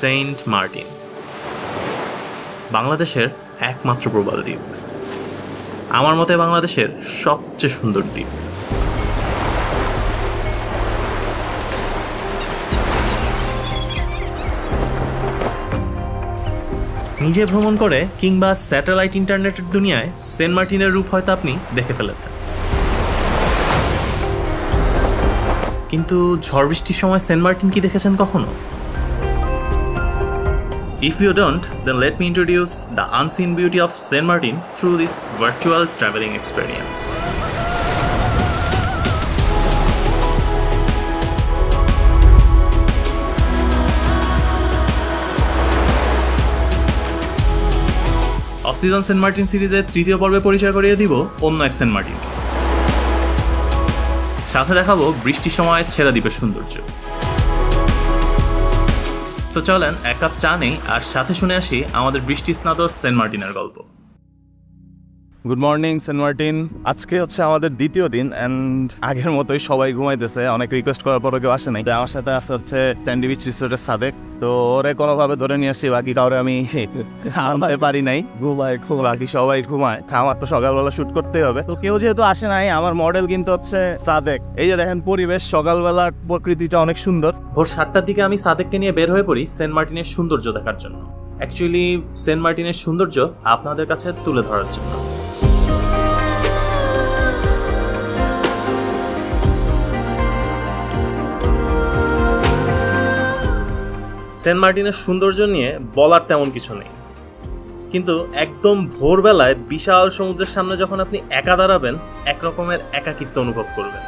Saint Martin, বাংলাদেশের একমাত্র প্রবাল দ্বীপ। আমার মতে বাংলাদেশের সবচেয়ে সুন্দর দ্বীপ। নিজে ভ্রমণ করে কিংবা স্যাটেলাইট ইন্টারনেটের দুনিয়ায় সেন্ট মার্টিনের রূপ হয়তো আপনি দেখে ফেলেছেন, কিন্তু ঝড় বৃষ্টির সময় সেন্ট মার্টিন কি দেখেছেন কখনো? If you don't, then let me introduce the unseen beauty of Saint Martin through this virtual traveling experience. Off season Saint Martin সিরিজের তৃতীয় পর্বে পরিচয় করিয়ে দিব অন্য এক সেন্ট মার্টিন, সাথে দেখাবো বৃষ্টির সময় ছেড়া দ্বীপের সৌন্দর্য। সো চলেন এক কাপ চা নেই আর সাথে শুনে আসি আমাদের বৃষ্টি স্নাত সেন্ট মার্টিনের গল্প। Good morning Saint Martin. আজকে হচ্ছে আমাদের দ্বিতীয় দিন অ্যান্ড আগের মতোই সবাই ঘুমাইতেছে, অনেক রিকোয়েস্ট করার পরও কেউ আসে নাই। আমার সাথে আসতে হচ্ছে স্যান্ডউইচ রিসোর্টের সাদেক, তো ওরে কোনোভাবে ধরে নিয়ে আসি, বাকি কাউরে আমি আনতে পারি নাই, বাকি সবাই ঘুমায়। আমার তো সকালবেলা শুট করতেই হবে, তো কেউ যেহেতু আসে নাই আমার মডেল কিন্তু হচ্ছে সাদেক। এই যে দেখেন পরিবেশ, সকালবেলার প্রকৃতিটা অনেক সুন্দর। ভোর 7টার দিকে আমি সাদেককে নিয়ে বের হয়ে পড়ি সেন্ট মার্টিনের সৌন্দর্য দেখার জন্য, অ্যাকচুয়ালি সেন্ট মার্টিনের সৌন্দর্য আপনাদের কাছে তুলে ধরার জন্য। সেন্ট মার্টিনের সৌন্দর্য নিয়ে বলার তেমন কিছু নেই, কিন্তু একদম ভোরবেলায় বিশাল সমুদ্রের সামনে যখন আপনি একা দাঁড়াবেন, একরকমের একাকিত্ব অনুভব করবেন।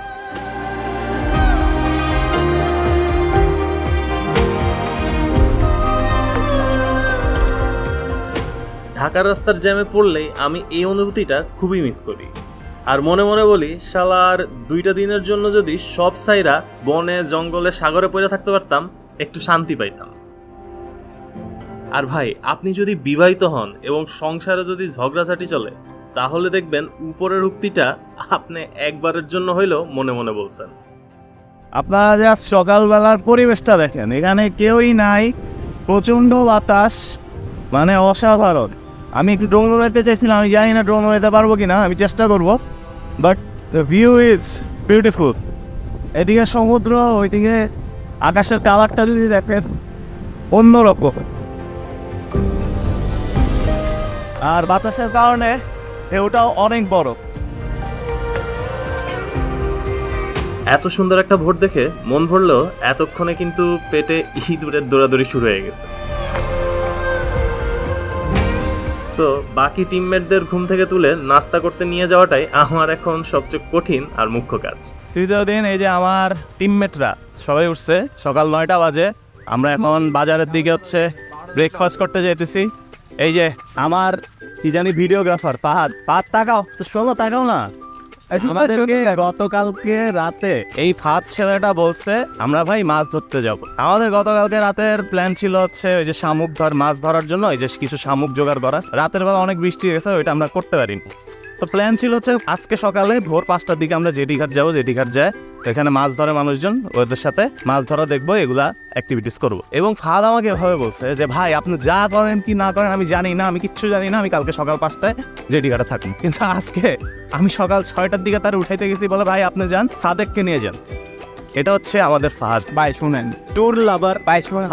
ঢাকার রাস্তার জ্যামে পড়লেই আমি এই অনুভূতিটা খুবই মিস করি, আর মনে মনে বলি শালার 2টা দিনের জন্য যদি সব সাইরা বনে জঙ্গলে সাগরে পড়ে থাকতে পারতাম, একটু শান্তি পাইতাম। আর ভাই, আপনি যদি বিবাহিত হন এবং সংসারে যদি ঝগড়াঝাটি চলে, তাহলে দেখবেন উপরের উক্তিটা আপনি একবারের জন্য হইলেও মনে মনে বলছেন। আপনারা যে সকালবেলার পরিবেশটা দেখেন, এখানে কেউই নাই, প্রচণ্ড বাতাস, মানে অসাধারণ। আমি একটু ড্রোন উড়াইতে চাইছিলাম, আমি জানি না ড্রোন উড়াইতে পারবো কিনা, আমি চেষ্টা করব, but the view is beautiful. এদিকে সমুদ্র, ওইদিকে আকাশের কালারটা যদি দেখেন অন্যরকম, আর বাতাসের কারণে ঢেউটাও অনেক বড়। এত সুন্দর একটা ভোর দেখে মন ভরলেও এতক্ষণে কিন্তু পেটে ইঁদুরের দৌড়াদৌড়ি শুরু হয়ে গেছে। সো বাকি টিমমেটদের ঘুম থেকে তুলে নাস্তা করতে নিয়ে যাওয়াটাই আমার এখন সবচেয়ে কঠিন আর মুখ্য কাজ। তৃতীয় দিন, এই যে আমার টিমমেটরা সবাই উঠছে, সকাল 9টা বাজে। আমরা এখন বাজারের দিকে হচ্ছে ব্রেকফাস্ট করতে যেতেছি। এই যে আমার কি জানি ভিডিওগ্রাফার ফাহাদ, তাকাও তো, শোনো তাকাও না। আমাদেরকে গতকালকে রাতে এই ফাহাদ ছেলেটা বলছে আমরা ভাই মাছ ধরতে যাব। আমাদের গতকালকে রাতের প্ল্যান ছিল হচ্ছে ওই যে শামুক মাছ ধরার জন্য, এই যে কিছু শামুক জোগাড় করা। রাতের বেলা অনেক বৃষ্টি গেছে, ওইটা আমরা করতে পারিনি। তো প্ল্যান ছিল হচ্ছে আজকে সকালে ভোর 5টার দিকে আমরা জেটি ঘাট যাবো। জেটি ঘাট যায়, এখানে মাছ ধরে মানুষজন, ওদের সাথে মাছ ধরা দেখবো, এগুলা অ্যাক্টিভিটিস করবো। এবং ফাহাদ আমাকে এভাবে বলছে যে ভাই আপনি যা করেন কি না করেন আমি জানি না, আমি কিচ্ছু জানি না, আমি কালকে সকাল 5টায় জেটি ঘাটে থাকবো। কিন্তু আজকে আমি সকাল 6টার দিকে তার উঠাইতে গেছি, বলে ভাই আপনি যান, সাদেককে নিয়ে যান। এটা হচ্ছে আমাদের ফাহাদ ভাই। শুনেন, ট্যুর লাভার ভাই, শুনেন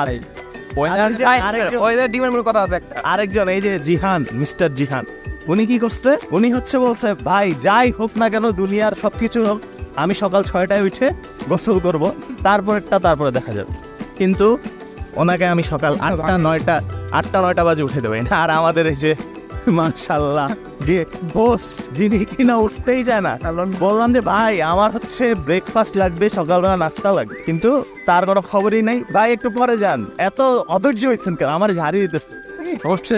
আরেকজন, এই যে জিহান, মিস্টার জিহান, উনি কি করছে, উনি হচ্ছে বলছে ভাই যাই হোক না কেন, দুনিয়ার সবকিছু হোক, আমি সকাল 6টায় উঠে গোসল করব, তারপরে দেখা যাবে। কিন্তু ওনাকে আমি সকাল 8টা 9টা বাজে উঠে দেবো। আর আমাদের এই যে মাশাআল্লাহ বোস্ট, যিনি কিনা উঠতেই যায় না, কারণ বললাম যে ভাই আমার হচ্ছে ব্রেকফাস্ট লাগবে, সকালবেলা নাস্তা লাগবে, কিন্তু তার কোনো খবরই নেই। ভাই একটু পরে যান, এত অধৈর্য হয়েছেন কেন, আমার ঝাড়িয়ে দিতেছে, হোস্টে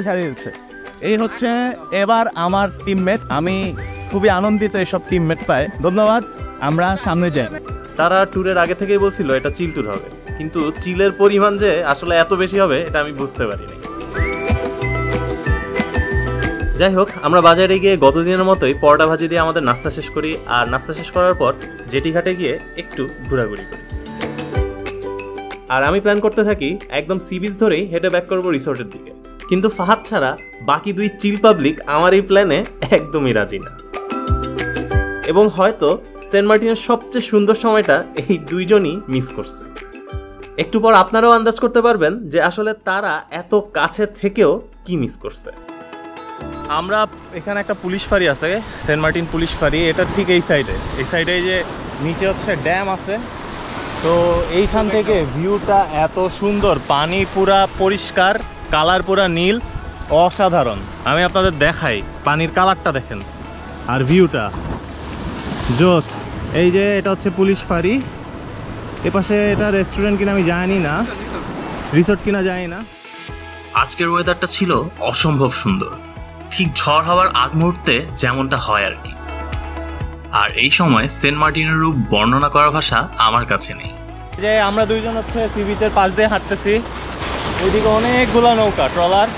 ঝাড়িয়ে দিচ্ছে। এই হচ্ছে এবার আমার টিমমেট, আমি খুবই আনন্দিত এসব টিমমেট পায়, ধন্যবাদ। আমরা সামনে যাই। তারা ট্যুরের আগে থেকেই বলছিল এটা চিল ট্যুর হবে, কিন্তু চিলের পরিমাণ যে আসলে এত বেশি হবে এটা আমি বুঝতে পারিনি। যাই হোক, আমরা বাজারে গিয়ে গতদিনের মতোই পরোটা ভাজি দিয়ে আমাদের নাস্তা শেষ করি, আর নাস্তা শেষ করার পর জেটি ঘাটে গিয়ে একটু ঘোরাঘুরি করি। আর আমি প্ল্যান করতে থাকি একদম সি বিচ ধরেই হেঁটে ব্যাক করবো রিসোর্টের দিকে। কিন্তু ফাহাদ ছাড়া বাকি দুই চিল পাবলিক আমার এই প্ল্যানে একদমই রাজি না। এবং হয়তো সেন্ট মার্টিনের সবচেয়ে সুন্দর সময়টা এই দুইজনই মিস করছে। একটু পর আপনারাও আন্দাজ করতে পারবেন যে আসলে তারা এত কাছে থেকেও কি মিস করছে। আমরা এখানে একটা পুলিশ ফাঁড়ি আছে, সেন্ট মার্টিন পুলিশ ফাঁড়ি, এটা ঠিক এই সাইডে যে নিচে হচ্ছে ড্যাম আছে। তো এইখান থেকে ভিউটা এত সুন্দর, পানি পুরা পরিষ্কার, কালার পুরা নীল, অসাধারণ। আমি আপনাদের দেখাই, পানির কালারটা দেখেন আর ভিউটা জোস। এই যে এটা হচ্ছে পুলিশ ফাঁড়ি, এপাশে এটা রেস্টুরেন্ট কিনা আমি জানি না, রিসোর্ট কিনা জানি না। আজকের ওয়েদারটা ছিল অসম্ভব সুন্দর, ঠিক ঝড় হওয়ার আগ মুহূর্তে যেমনটা হয় আর কি। আর এই সময় সেন্ট মার্টিনের রূপ বর্ণনা করার ভাষা আমার কাছে নেই। যে আমরা দুইজন হচ্ছে সি বিচের পাশ দিয়ে হাঁটতেছি, ওইদিকে অনেকগুলা নৌকা, ট্রলার,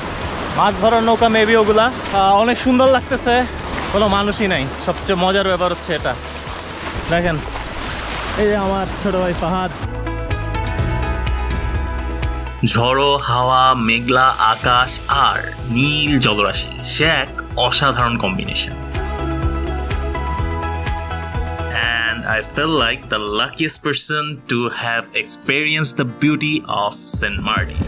মাছ ধরার নৌকা মেবি, ওগুলা অনেক সুন্দর লাগতেছে, কোনো মানুষই নাই। সবচেয়ে মজার ব্যাপার হচ্ছে এটা দেখেন, এই যে আমার ছোট ভাই ফাহাদ। ঝড়ো হাওয়া, মেঘলা আকাশ আর নীল জলরাশি, সে এক অসাধারণ combination. And I feel like the luckiest person to have experienced the beauty of St. Martin.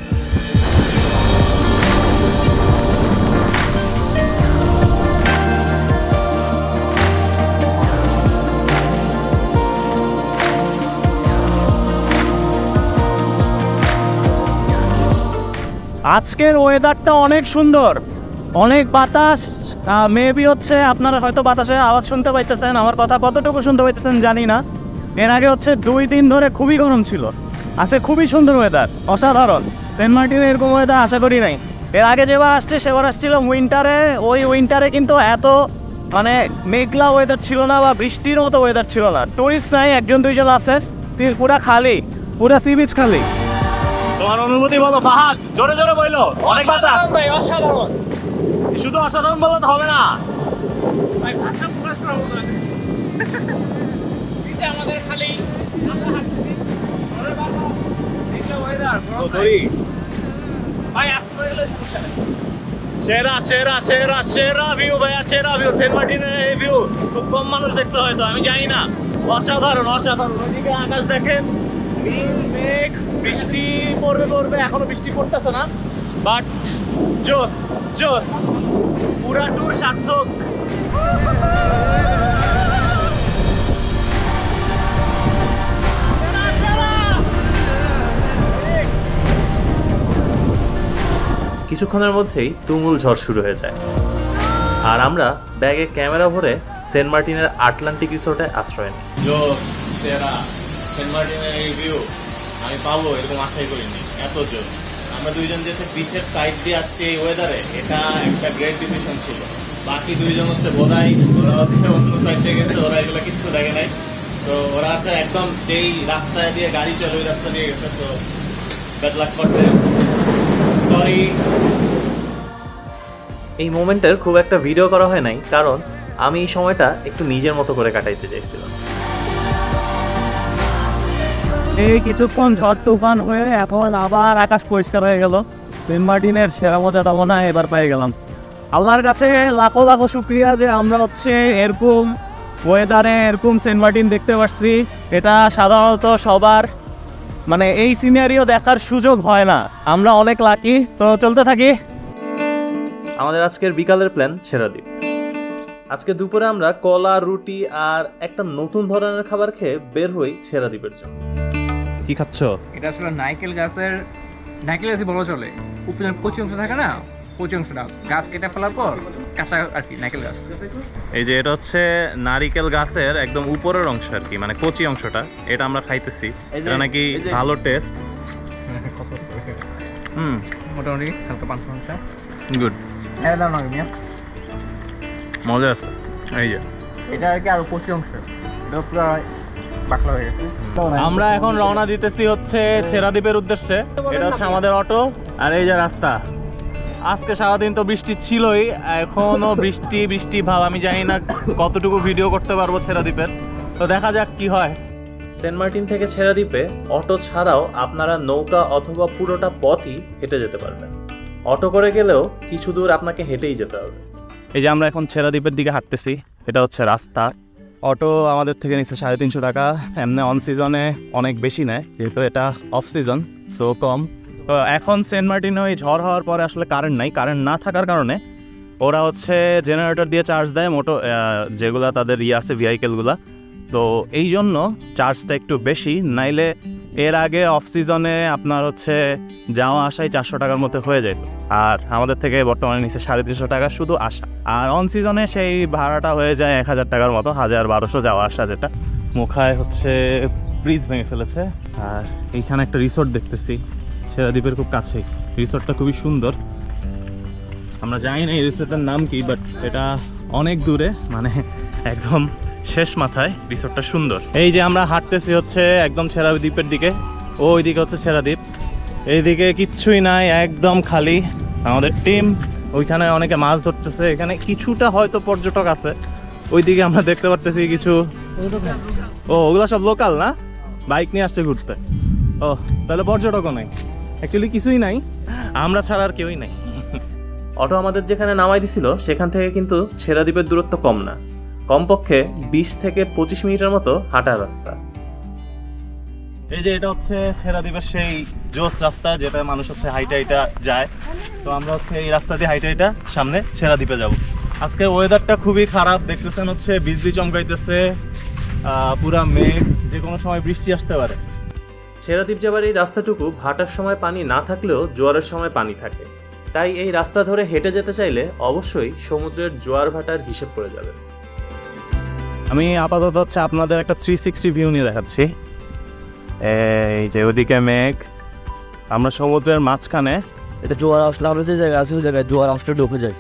আজকের ওয়েদারটা অনেক সুন্দর, অনেক বাতাস, মেবি হচ্ছে আপনারা হয়তো বাতাসের আওয়াজ শুনতে পাইতেছেন। আমার কথা কতটুকু শুনতে পাইতেছেন জানি না। এর আগে হচ্ছে 2 দিন ধরে খুবই গরম ছিল, আজকে খুবই সুন্দর ওয়েদার, অসাধারণ। সেন্ট মার্টিনে এরকম ওয়েদার আশা করি নাই। এর আগে যেবার আসছে সেবার আসছিল উইন্টারে, ওই উইন্টারে কিন্তু এত মানে মেঘলা ওয়েদার ছিল না বা বৃষ্টির মতো ওয়েদার ছিল না। টুরিস্ট নাই, 1-2 জন আছে, পুরা খালি, পুরা সি বিচ খালি। তোমার অনুভূতি বলো ফাহাদ, জোরে জোরে বইলো। অনেক বাতাস ভাই, অসাধারণ। শুধু অসাধারণ বললে তো হবে না ভাই, ভাষা প্রকাশ করা বলতে হবে। এটা আমাদের খালি আমরা হাঁটছি, ওরে বাবা দেখলে ওয়েদার বড়ই ভাই, আসতে গেলে সমস্যা নেই। সেরা সেরা সেরা সেরা ভিউ ভাই, সেরা ভিউ সেন্ট মার্টিনের এই ভিউ খুব কম মানুষ দেখতে হয়তো, আমি জানি না। অসাধারণ অসাধারণ। ওইদিকে আকাশ দেখেন, নীল মেঘ, বৃষ্টি পড়বে, এখনো বৃষ্টি পড়তেছে না, বাট জোস জোস, পুরা ট্যুর সার্থক। কিছুক্ষণের মধ্যেই তুমুল ঝড় শুরু হয়ে যায়, আর আমরা ব্যাগে ক্যামেরা ভরে সেন্ট মার্টিনের আটলান্টিক রিসোর্টে আশ্রয় নিই। জোস, সেরা সেন্ট মার্টিনের এই ভিউ আমি পাবো এরকম আশাই করিনি, এত জোস। আমরা দুইজন যে বিচের সাইড দিয়ে আসছি এই ওয়েদারে, এটা একটা গ্রেট ডিসিশন ছিল। বাকি 2 জন হচ্ছে বোধাই, ওরা হচ্ছে অন্য সাইড দিয়ে গেছে, ওরা এগুলো কিচ্ছু দেখে নাই। তো ওরা হচ্ছে একদম যেই রাস্তায় দিয়ে গাড়ি চলে ওই রাস্তা দিয়ে গেছে। তো ব্যাড লাক করতে সরি। এই মোমেন্টের খুব একটা ভিডিও করা হয় নাই, কারণ আমি এই সময়টা একটু নিজের মতো করে কাটাইতে চাইছিলাম। এই কিছুক্ষণ ঝড় তুফান হয়ে এখন আবার আকাশ পরিষ্কার হয়ে গেল। সেন্ট মার্টিনের সেরা মজা মনে হয় এবার পেয়ে গেলাম। আল্লাহর কাছে লাখো লাখো শুক্রিয়া যে আমরা হচ্ছে এরকম ওয়েদারে এরকম সেন্ট মার্টিন দেখতে পাচ্ছি। এটা সাধারণত সবার মানে এই সিনারিও দেখার সুযোগ হয় না, আমরা অনেক লাকি। তো চলতে থাকি। আমাদের আজকের বিকালের প্ল্যান ছেড়া দ্বীপ। আজকে দুপুরে আমরা কলা, রুটি আর একটা নতুন ধরনের খাবার খেয়ে বের হই ছেড়া দ্বীপের জন্য। কি খাচ্ছ? এটা আসলে নারকেল গাছের, নারকেল গাছই বলা চলে, উপরে কচি অংশ থাকে না, কচি অংশটা গাছ কেটে ফেলার পর কাঁচা আর কি নারকেল গাছ। এই যে এটা হচ্ছে নারিকেল গাছের একদম উপরের অংশ আর কি, মানে কচি অংশটা, এটা আমরা খাইতেছি। এটা নাকি ভালো টেস্ট। মোটামুটি হালকা 5 মাংস গুড, এটা দাম লাগে মিয়া, মজা আছে। এই যে এটা আর কি আরো কচি অংশ, এটা পুরো বাকলা হয়ে গেছে। আমরা এখন রওনা দিতেছি হচ্ছে ছেড়া দ্বীপের উদ্দেশ্যে। এটা হচ্ছে আমাদের অটো, আর এই যে রাস্তা। আজকে সারাদিন তো বৃষ্টি ছিলই, এখনো বৃষ্টি বৃষ্টি ভাব। আমি জানি না কতটুকু ভিডিও করতে পারবো ছেড়া দ্বীপের, তো দেখা যাক কি হয়। সেন্ট মার্টিন থেকে ছেড়া দ্বীপে অটো ছাড়াও আপনারা নৌকা অথবা পুরোটা পথই হেঁটে যেতে পারবেন। অটো করে গেলেও কিছু দূর আপনাকে হেঁটেই যেতে হবে। এই যে আমরা এখন ছেড়া দ্বীপের দিকে হাঁটতেছি, এটা হচ্ছে রাস্তা। অটো আমাদের থেকে নিচ্ছে 350 টাকা। এমনি অন সিজনে অনেক বেশি নেয়, যেহেতু এটা অফ সিজন সো কম। তো এখন সেন্ট মার্টিনে ওই ঝড় হওয়ার পরে আসলে কারেন্ট নাই। কারেন্ট না থাকার কারণে ওরা হচ্ছে জেনারেটর দিয়ে চার্জ দেয় যেগুলা তাদের আছে ভেহিকেলগুলা। তো এই জন্য চার্জটা একটু বেশি, নাইলে এর আগে অফ সিজনে আপনার হচ্ছে যাওয়া আসায় 400 টাকার মধ্যে হয়ে যেত। আর আমাদের থেকে বর্তমানে নিচ্ছে 350 টাকা শুধু আসা। আর অন সিজনে সেই ভাড়াটা হয়ে যায় 1000 টাকার মতো, 1200 যাওয়া আসা। যেটা মুখায় হচ্ছে ব্রিজ ভেঙে ফেলেছে। আর এইখানে একটা রিসোর্ট দেখতেছি ছেড়া দ্বীপের খুব কাছেই। রিসোর্টটা খুবই সুন্দর। আমরা জানি না এই রিসোর্টের নাম কি, বাট এটা অনেক দূরে, মানে একদম শেষ মাথায়। রিসোর্টটা সুন্দর। এই যে আমরা হাঁটতেছি হচ্ছে একদম ছেড়া দ্বীপের দিকে। ওইদিকে হচ্ছে ছেড়া দ্বীপ, এইদিকে কিচ্ছুই নাই, একদম খালি। আমাদের টিম ওইখানে অনেকে মাছ ধরতেছে। এখানে কিছুটা হয়তো পর্যটক আছে, ওইদিকে আমরা দেখতে পারতেছি কিছু। ওগুলা সব লোকাল না, বাইক নিয়ে আসছে ঘুরতে। তাহলে পর্যটকও নাই, অ্যাকচুয়ালি কিছুই নাই, আমরা ছাড়া আর কেউই নাই। অটো আমাদের যেখানে নামাই দিছিল সেখান থেকে কিন্তু ছেড়া দ্বীপের দূরত্ব কম না, কমপক্ষে 20 থেকে 25 মিনিটের মতো হাঁটার রাস্তা। এই যে এটা হচ্ছে ছেড়া দ্বীপের সেই জোস রাস্তা, যেটা মানুষ হচ্ছে হাইটা যায়। তো আমরা হচ্ছে এই রাস্তা দিয়ে হাইটা সামনে ছেড়া দ্বীপে যাব। আজকে ওয়েদারটা খুবই খারাপ, দেখতেছেন হচ্ছে বিজলি চমকাইতেছে, পুরা মেঘ, যে কোনো সময় বৃষ্টি আসতে পারে। ছেড়া দ্বীপ যাবার এই রাস্তাটুকু ভাটার সময় পানি না থাকলেও জোয়ারের সময় পানি থাকে, তাই এই রাস্তা ধরে হেঁটে যেতে চাইলে অবশ্যই সমুদ্রের জোয়ার ভাটার হিসেব করে যাবেন। আমি আপাতত হচ্ছে আপনাদের একটা 360 ভিউ নিয়ে দেখাচ্ছি। এই যে ওদিকে মেঘ, আমরা সমুদ্রের মাঝখানে। এটা জোয়ার আসলে আমরা যে জায়গায় আছি ওই জায়গায় জোয়ার আসলে ডুবে যায়।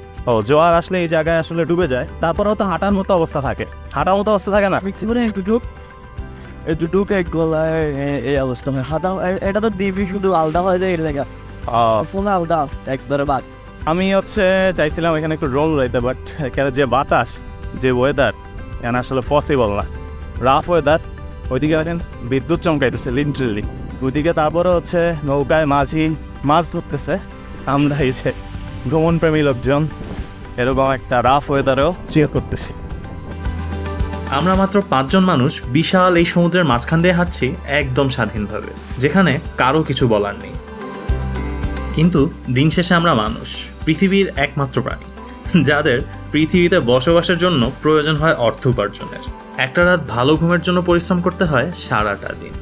জোয়ার আসলে এই জায়গায় আসলে ডুবে যায়, তারপরেও তো হাঁটার মতো অবস্থা থাকে। হাঁটার মতো অবস্থা থাকে না, একটু ঢুকে গলায় এই অবস্থা হয় হাঁটা। এটা তো দ্বীপই শুধু আলাদা হয়ে যায়, এই জায়গা আলাদা একবারে বাদ। আমি হচ্ছে চাইছিলাম এখানে একটু ড্রোন উড়াইতে, বাট এখানে যে বাতাস, যে ওয়েদার, এখানে আসলে পসিবল না। Rough weather. ওইদিকে দেখেন বিদ্যুৎ চমকাইতেছে লিটারেলি ওইদিকে। তারপরে হচ্ছে নৌকায় মাছ ধরতেছে। আমরা এই যে ভ্রমণপ্রেমী লোকজন এরকম একটা রাফ ওয়েদারেও চিল করতেছি। আমরা মাত্র 5 জন মানুষ বিশাল এই সমুদ্রের মাঝখান দিয়ে হাঁটছি একদম স্বাধীনভাবে, যেখানে কারো কিছু বলার নেই। কিন্তু দিন শেষে আমরা মানুষ, পৃথিবীর একমাত্র প্রাণী, যাদের পৃথিবীতে বসবাসের জন্য প্রয়োজন হয় অর্থ উপার্জনের। একটা রাত ভালো ঘুমের জন্য পরিশ্রম করতে হয় সারাটা দিন।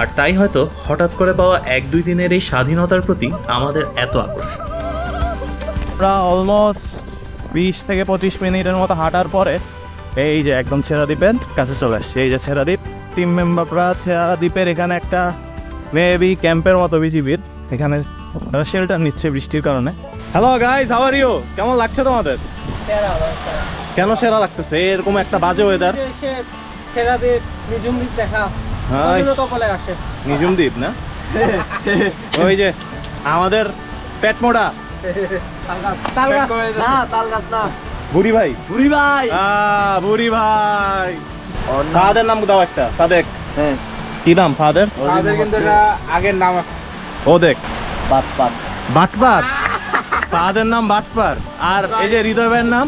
আর তাই হয়তো হঠাৎ করে পাওয়া 1-2 দিনের এই স্বাধীনতার প্রতি আমাদের এত আকর্ষণ। আমরা অলমোস্ট 20 থেকে 25 মিনিটের মতো হাঁটার পরে এই যে একদম ছেড়া দ্বীপের কাছে চলে আসছে। এই যে ছেড়া দ্বীপ। টিম মেম্বাররা ছেড়া দ্বীপের এখানে একটা মেবি ক্যাম্পের মতো বিজিবির এখানে শেল্টার নিচ্ছে বৃষ্টির কারণে। Hello guys, how are you? কেমন লাগছে তোমাদের? কেন সেরা লাগতেছে এরকম একটা বাজে ওয়েদার? ছেড়া দ্বীপ, নিজুম দ্বীপ দেখা কপালে আসে। নিজুম দ্বীপ না, ওই যে আমাদের পেট মোড়া বুড়ি ভাই। ফাদের নাম দাও একটা। সাদেক। কি নাম ফাদের? কিন্তু আগের নাম আছে। ও দেখ বাটপার। ফাদের নাম বাটপার। আর এই যে হৃদয় ভাইয়ের নাম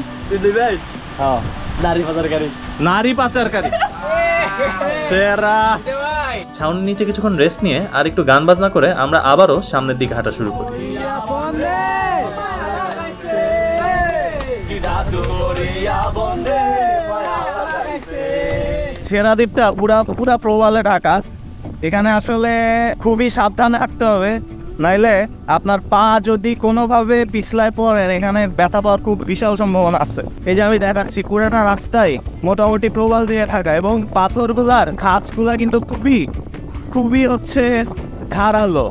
নারী পাচারকারী। সেরা। ছাউনির নিচে কিছুক্ষণ রেস্ট নিয়ে আর একটু গান বাজনা করে আমরা আবারও সামনের দিকে হাঁটা শুরু করি। ছেড়া দ্বীপটা পুরা প্রবালে ঢাকা। এখানে আসলে খুবই সাবধানে হাঁটতে হবে, নাইলে আপনার পা যদি কোনোভাবে পিছলায় পড়েন এখানে ব্যথা পাওয়ার খুব বিশাল সম্ভাবনা আছে। এই যে আমি দেখাচ্ছি পুরাটা রাস্তায় মোটামুটি প্রবাল দিয়ে থাকা, এবং পাথরগুলার ঘাসগুলা কিন্তু খুবই হচ্ছে ধারালো।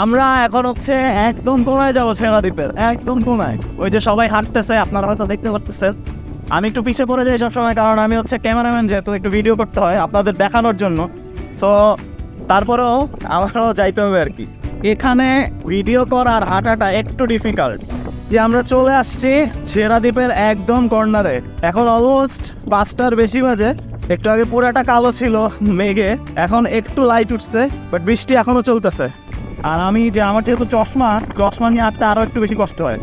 আমরা এখন হচ্ছে একদম কোনায় যাবো ছেড়া দ্বীপের, একদম কোনায়। ওই যে সবাই হাঁটতেছে, আপনারা হয়তো দেখতে পারতেছেন। আমি একটু পিছিয়ে পড়ে যাই সবসময়, কারণ আমি হচ্ছে ক্যামেরাম্যান, যেহেতু একটু ভিডিও করতে হয় আপনাদের দেখানোর জন্য। সো তারপরেও আমারও যাইতে হবে আর কি। এখানে ভিডিও করার হাঁটাটা একটু ডিফিকাল্ট। যে আমরা চলে আসছি ছেড়া দ্বীপের একদম কর্নারে। এখন অলমোস্ট 5টার বেশি বাজে। একটু আগে পুরাটা কালো ছিল মেঘে, এখন একটু লাইট উঠছে, বাট বৃষ্টি এখনো চলতেছে। আর আমি যে আমার যেহেতু চশমা নিয়ে হাঁটতে আরো একটু বেশি কষ্ট হয়।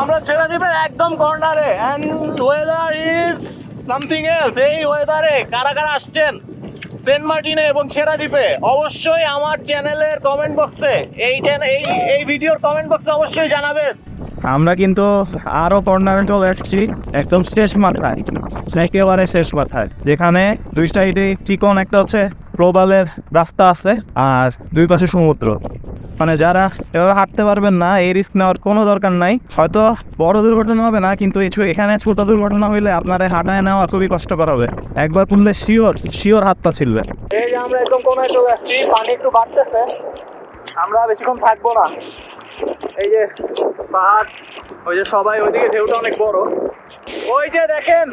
আমরা ছেড়ে দিবেন একদম কর্নারে, and weather is something else. এই ওয়েদারে কারা কারা আসছেন সেন্ট মার্টিনে এবং ছেড়া দ্বীপে, অবশ্যই আমার চ্যানেলের কমেন্ট বক্সে এই ভিডিওর কমেন্ট বক্সে অবশ্যই জানাবেন। আমরা কিন্তু আরো কর্নারে চলে আসছি, একদম শেষ মাথায়, একেবারে শেষ মাথায়, যেখানে দুই সাইডে চিকন একটা হচ্ছে প্রবালের রাস্তা আছে আর দুই পাশে সমুদ্র। মানে যারা এভাবে হাঁটতে পারবেন না, এই রিস্ক নেওয়ার কোনো দরকার নাই। হয়তো বড় দুর্ঘটনা হবে না, কিন্তু এখানে ছোট দুর্ঘটনা হইলে আপনার হাঁটায় নেওয়া খুবই কষ্টকর হবে। একবার পড়লে শিওর হাত পা ছিলবে। এই যে আমরা একদম কোনায় চলে আসছি, পানি একটু বাড়তেছে, আমরা বেশিক্ষণ থাকবো না। এই যে পাহাড়, ওই যে সবাই ওইদিকে, ঢেউটা অনেক বড়। ওই যে দেখেন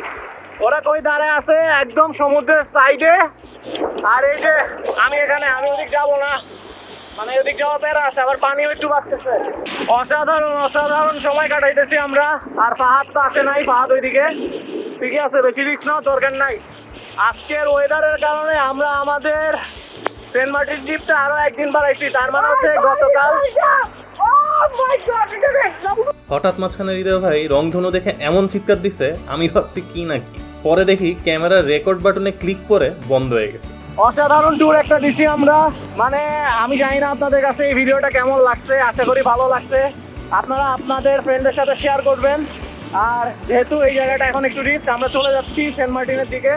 ওরা কই দাঁড়ায় আছে, একদম সমুদ্রের সাইডে। আর এই যে আমি ওদিক যাবো না, মানে ওদিক যাওয়া প্যারা আছে, আবার পানিও একটু বাড়তেছে। অসাধারণ সময় কাটাইতেছি আমরা। আর পাহাড় তো আসে নাই, পাহাড় ওইদিকে ঠিকই আছে, বেশি রিস্ক নেওয়ার দরকার নাই। আজকের ওয়েদারের কারণে আমরা আমাদের সেন্ট মার্টিন ট্রিপটা আরো একদিন বাড়াইছি, তার মানে হচ্ছে গতকাল। হঠাৎ মাঝখানে হৃদয় ভাই রংধনু দেখে এমন চিৎকার দিছে, আমি ভাবছি কি না কি, পরে দেখি ক্যামেরার রেকর্ড বাটনে ক্লিক করে বন্ধ হয়ে গেছে। অসাধারণ ট্যুর একটা দিছি আমরা, মানে আমি জানি না আপনাদের কাছে এই ভিডিওটা কেমন লাগছে, আশা করি ভালো লাগছে। আপনারা আপনাদের ফ্রেন্ডদের সাথে শেয়ার করবেন। আর যেহেতু এই জায়গাটা এখন একটু রিস্ক, আমরা চলে যাচ্ছি সেন্ট মার্টিনের দিকে।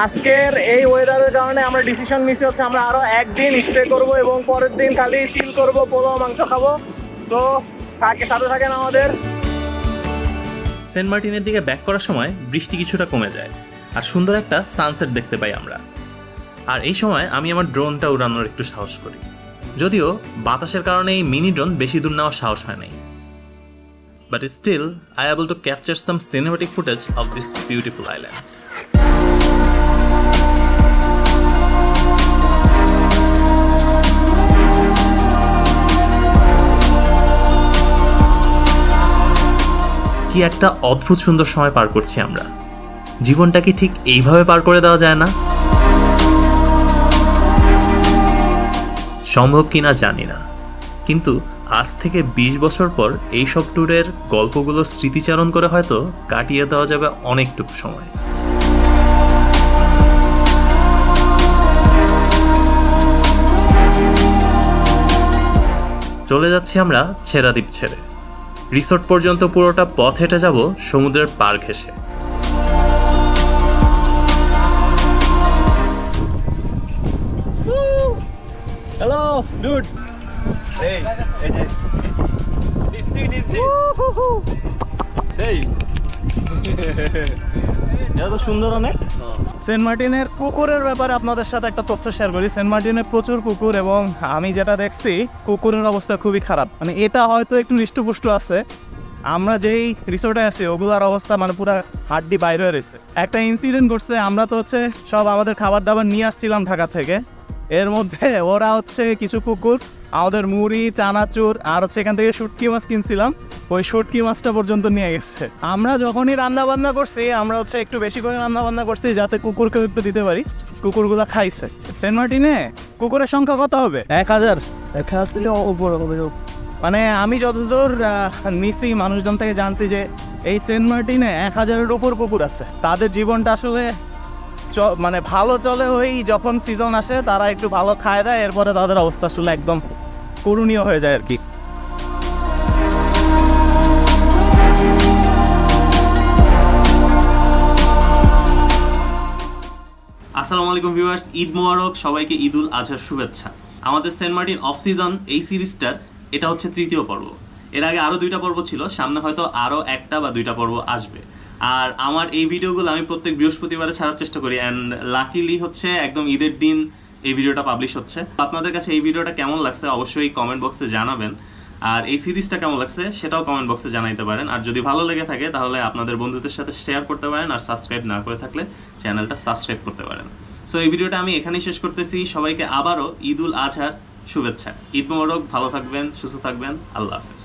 আজকের এই ওয়েদারের কারণে আমরা ডিসিশন নিচ্ছি হচ্ছে আমরা আরো একদিন স্টে করবো এবং পরের দিন খালি চিল করবো, পোলাও মাংস খাবো। তো সাথে থাকেন আমাদের। সেন্ট মার্টিনের দিকে ব্যাক করার সময় বৃষ্টি কিছুটা কমে যায় আর সুন্দর একটা সানসেট দেখতে পাই আমরা। আর এই সময় আমি আমার ড্রোনটা উড়ানোর একটু সাহস করি, যদিও বাতাসের কারণে এই মিনি ড্রোন বেশি দূর নেওয়ার সাহস হয় নাই। But still, I am able to capture some cinematic footage of this beautiful island. কি একটা অদ্ভুত সুন্দর সময় পার করছি আমরা। জীবনটা কি ঠিক এইভাবে পার করে দেওয়া যায় না? সম্ভব কিনা জানি না, কিন্তু আজ থেকে 20 বছর পর এই সব ট্যুরের গল্পগুলোর স্মৃতিচারণ করে হয়তো কাটিয়ে দেওয়া যাবে অনেকটুকু সময়। চলে যাচ্ছি আমরা ছেড়া দ্বীপ ছেড়ে। রিসোর্ট পর্যন্ত পুরোটা পথ হেঁটে যাব সমুদ্রের পার ঘেঁষে। হ্যালো ডুড, সুন্দর অনেক। সেন্ট মার্টিনের পুকুরের ব্যাপারে আপনাদের সাথে একটা তথ্য শেয়ার করি। সেন্ট মার্টিনে প্রচুর পুকুর এবং আমি যেটা দেখছি পুকুরের অবস্থা খুবই খারাপ। মানে এটা হয়তো একটু হৃষ্টপুষ্ট আছে, আমরা যেই রিসোর্টে আছি ওগুলোর অবস্থা মানে পুরো হাড্ডি বাইরে হয়ে রয়েছে। একটা ইনসিডেন্ট ঘটছে, আমরা তো হচ্ছে সব আমাদের খাবার দাবার নিয়ে আসছিলাম ঢাকা থেকে, এর মধ্যে ওরা হচ্ছে কিছু কুকুর আমাদের মুড়ি, চানাচুর আর হচ্ছে এখান থেকে শুটকি মাছ কিনছিলাম, ওই শুটকি মাছটা পর্যন্ত নিয়ে গেছে। আমরা যখনই রান্না বান্না করছি আমরা হচ্ছে একটু বেশি করে রান্না বান্না করছি যাতে কুকুরকেও একটু দিতে পারি, কুকুরগুলো খাইছে। সেন্ট মার্টিনে কুকুরের সংখ্যা কত হবে? 1000। মানে আমি যতদূর নিছি মানুষজন থেকে জানছি যে এই সেন্ট মার্টিনে 1000-এর উপর কুকুর আছে। তাদের জীবনটা আসলে মানে ভালো চলে, ওই যখন সিজন আসে তারা একটু ভালো খায় দেয়, এরপরে তাদের অবস্থা আসলে একদম করুণীয় হয়ে যায় আর কি। আসসালামু আলাইকুম ভিউয়ার্স, ঈদ মুবারক সবাইকে, ঈদ উল আজহার শুভেচ্ছা। আমাদের সেন্ট মার্টিন অফ সিজন এই সিরিজটার এটা হচ্ছে 3য় পর্ব। এর আগে আরও 2টা পর্ব ছিল, সামনে হয়তো আরও 1টা বা 2টা পর্ব আসবে। আর আমার এই ভিডিওগুলো আমি প্রত্যেক বৃহস্পতিবারে ছাড়ার চেষ্টা করি, অ্যান্ড লাকিলি হচ্ছে একদম ঈদের দিন এই ভিডিওটা পাবলিশ হচ্ছে। আপনাদের কাছে এই ভিডিওটা কেমন লাগছে অবশ্যই কমেন্ট বক্সে জানাবেন, আর এই সিরিজটা কেমন লাগছে সেটাও কমেন্ট বক্সে জানাইতে পারেন। আর যদি ভালো লেগে থাকে তাহলে আপনাদের বন্ধুদের সাথে শেয়ার করতে পারেন, আর সাবস্ক্রাইব না করে থাকলে চ্যানেলটা সাবস্ক্রাইব করতে পারেন। সো এই ভিডিওটা আমি এখানেই শেষ করতেছি। সবাইকে আবারও ঈদ উল আজহার শুভেচ্ছা। ঈদ মুবারক, ভালো থাকবেন, সুস্থ থাকবেন, আল্লাহ হাফেজ।